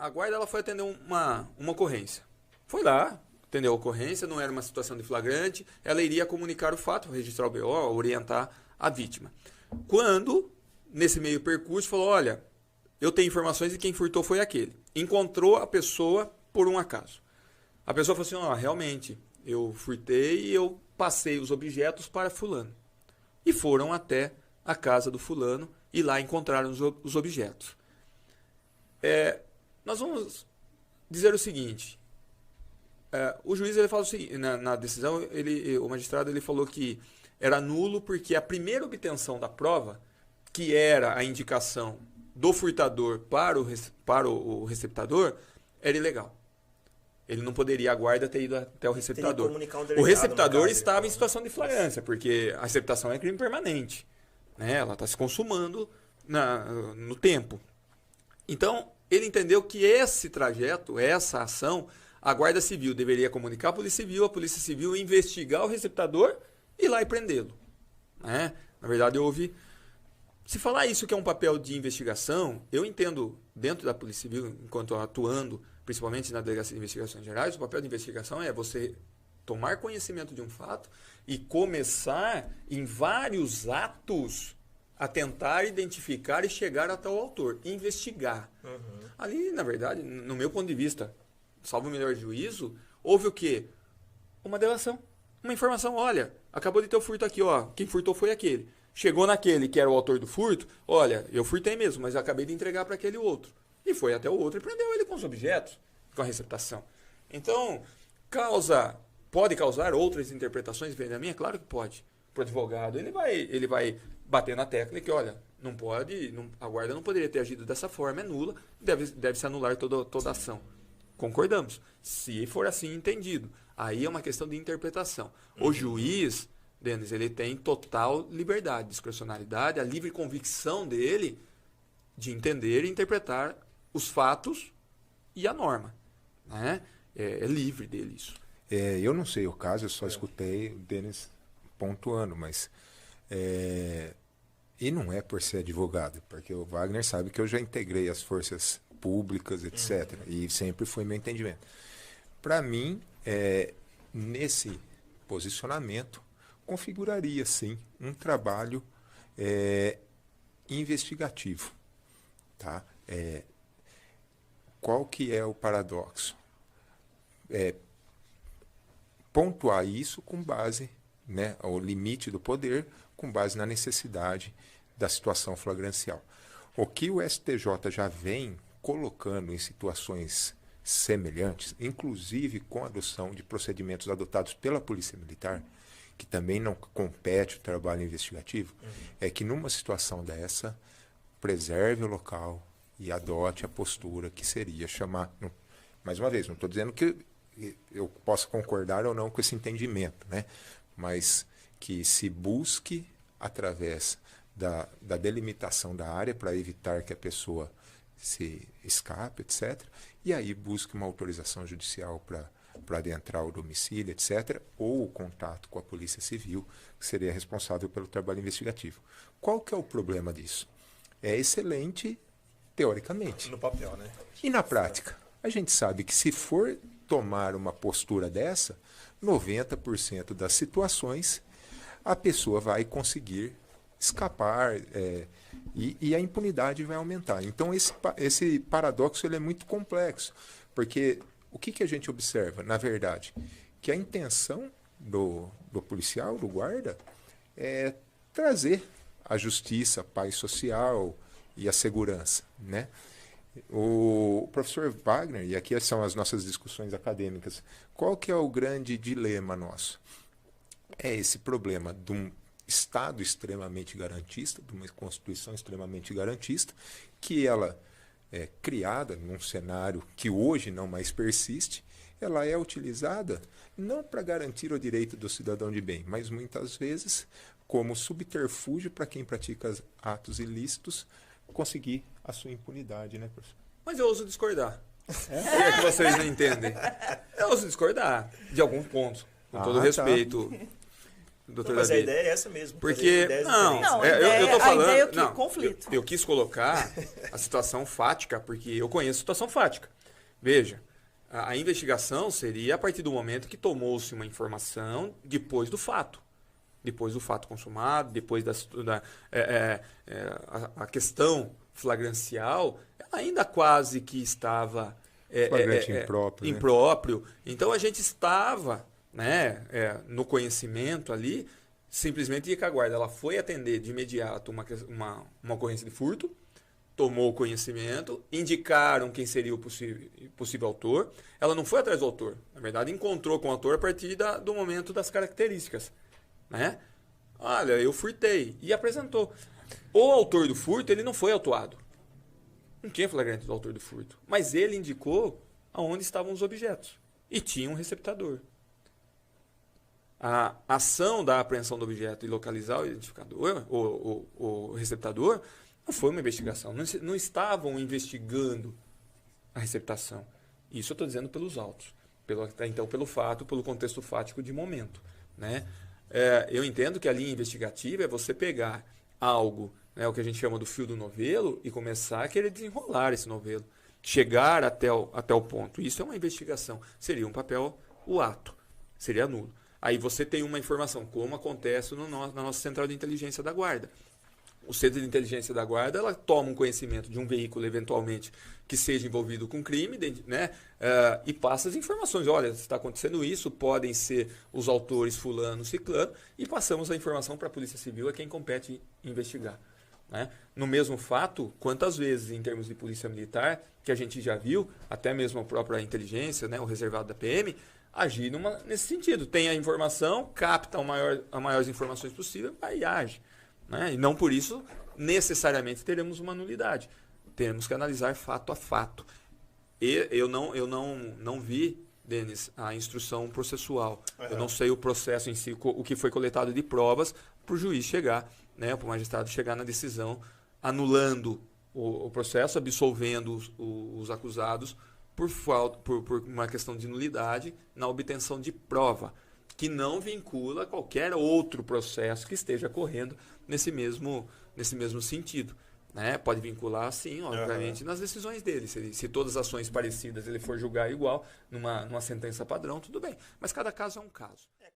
a guarda ela foi atender uma ocorrência. Foi lá, atendeu a ocorrência, não era uma situação de flagrante, ela iria comunicar o fato, registrar o BO, orientar a vítima. Quando, nesse meio percurso, falou, olha, eu tenho informações de quem furtou foi aquele. Encontrou a pessoa por um acaso. A pessoa falou assim, ó, realmente, eu furtei e eu passei os objetos para fulano. E foram até a casa do fulano e lá encontraram os objetos. Nós vamos dizer o seguinte, o juiz ele fala o seguinte, na decisão, o magistrado ele falou que era nulo porque a primeira obtenção da prova, que era a indicação do furtador para o receptador, era ilegal. Ele não poderia, a guarda, ter ido até o receptador. O receptador estava em situação de flagrância, porque a receptação é crime permanente. Né? Ela está se consumando no tempo. Então, ele entendeu que esse trajeto, essa ação, a Guarda Civil deveria comunicar a Polícia Civil investigar o receptador e ir lá e prendê-lo. Né? Na verdade, houve... Se falar isso que é um papel de investigação, eu entendo, dentro da Polícia Civil, enquanto atuando, principalmente na Delegacia de Investigações Gerais, o papel de investigação é você tomar conhecimento de um fato e começar, em vários atos, a tentar identificar e chegar até o autor, investigar. Uhum. Ali, na verdade, no meu ponto de vista, salvo o melhor juízo, houve o quê? Uma delação, uma informação, olha, acabou de ter o furto aqui, ó, quem furtou foi aquele. Chegou naquele que era o autor do furto, olha, eu furtei mesmo, mas eu acabei de entregar para aquele outro. E foi até o outro e prendeu ele com os objetos, com a receptação. Então, pode causar outras interpretações diferentes da minha? Claro que pode. Para o advogado, ele vai bater na tecla que, olha, não pode, a guarda não poderia ter agido dessa forma, é nula, deve-se anular toda a ação. Concordamos. Se for assim entendido, aí é uma questão de interpretação. O juiz, Denis, ele tem total liberdade, discrecionalidade, a livre convicção dele de entender e interpretar os fatos e a norma. Né? É livre dele isso. Eu não sei o caso, eu só escutei o Denis pontuando, mas... E não é por ser advogado, porque o Wagner sabe que eu já integrei as forças públicas, etc. E sempre foi meu entendimento. Para mim, nesse posicionamento, configuraria, sim, um trabalho investigativo. Tá? Qual que é o paradoxo? Pontuar isso com base, né, ao limite do poder, com base na necessidade da situação flagrancial. O que o STJ já vem colocando em situações semelhantes, inclusive com a adoção de procedimentos adotados pela Polícia Militar, que também não compete o trabalho investigativo, é que numa situação dessa, preserve o local e adote a postura que seria chamar... Mais uma vez, não estou dizendo que eu possa concordar ou não com esse entendimento, né? Mas que se busque, através da delimitação da área, para evitar que a pessoa se escape, etc., e aí busque uma autorização judicial para adentrar o domicílio, etc., ou o contato com a Polícia Civil, que seria responsável pelo trabalho investigativo. Qual que é o problema disso? É excelente, teoricamente. No papel, né? E na prática? A gente sabe que se for tomar uma postura dessa, 90% das situações, a pessoa vai conseguir escapar e a impunidade vai aumentar. Então, esse paradoxo ele é muito complexo, porque o que a gente observa, na verdade? Que a intenção do policial, do guarda, é trazer a justiça, a paz social e a segurança, né? O professor Wagner, e aqui são as nossas discussões acadêmicas, qual que é o grande dilema nosso? É esse problema de um Estado extremamente garantista, de uma Constituição extremamente garantista, que ela é criada num cenário que hoje não mais persiste, ela é utilizada não para garantir o direito do cidadão de bem, mas muitas vezes como subterfúgio para quem pratica atos ilícitos conseguir a sua impunidade, né, professor? Mas eu ouso discordar. É que vocês não entendem. Eu ouso discordar de alguns pontos, com todo respeito. doutor Mas a Davi. ideia é essa mesmo. Porque, não, eu tô falando, a ideia é o quê? não, Conflito. eu quis colocar a situação fática, porque eu conheço a situação fática. Veja, a investigação seria a partir do momento que tomou-se uma informação depois do fato. Depois do fato consumado, depois a questão flagrancial, ela ainda quase que estava Flagrante impróprio, né? impróprio. Então a gente estava, né, no conhecimento ali, simplesmente de que a guarda ela foi atender de imediato uma ocorrência de furto, tomou o conhecimento, indicaram quem seria o possível autor. Ela não foi atrás do autor, na verdade encontrou com o autor a partir do momento das características. Né? Olha, eu furtei. E apresentou. O autor do furto, ele não foi autuado. Não tinha flagrante do autor do furto. Mas ele indicou aonde estavam os objetos. E tinha um receptador. A ação da apreensão do objeto e localizar o identificador, o receptador, não foi uma investigação. Não estavam investigando a receptação. Isso eu estou dizendo pelos autos. Então, pelo fato, pelo contexto fático de momento. Né? Eu entendo que a linha investigativa é você pegar algo, né, o que a gente chama do fio do novelo, e começar a querer desenrolar esse novelo. Chegar até o ponto. Isso é uma investigação. Seria um papel, o ato. Seria nulo. Aí você tem uma informação, como acontece na nossa central de inteligência da guarda. O centro de inteligência da guarda, ela toma um conhecimento de um veículo, eventualmente, que seja envolvido com crime, né, e passa as informações. Olha, está acontecendo isso, podem ser os autores fulano, ciclano, e passamos a informação para a Polícia Civil, é quem compete investigar. Né? No mesmo fato, quantas vezes, em termos de polícia militar, que a gente já viu, até mesmo a própria inteligência, né, o reservado da PM, agir nesse sentido. Tem a informação, capta as maiores informações possíveis, vai e age. Né? E não por isso, necessariamente, teremos uma nulidade. Teremos que analisar fato a fato. E eu não vi, Denis, a instrução processual. Uhum. Eu não sei o processo em si, o que foi coletado de provas, para o juiz chegar, né, para o magistrado chegar na decisão, anulando o processo, absolvendo os acusados por uma questão de nulidade na obtenção de prova, que não vincula qualquer outro processo que esteja correndo nesse mesmo sentido. Né? Pode vincular, sim, obviamente, nas decisões dele. Se todas as ações parecidas ele for julgar igual, numa sentença padrão, tudo bem. Mas cada caso é um caso.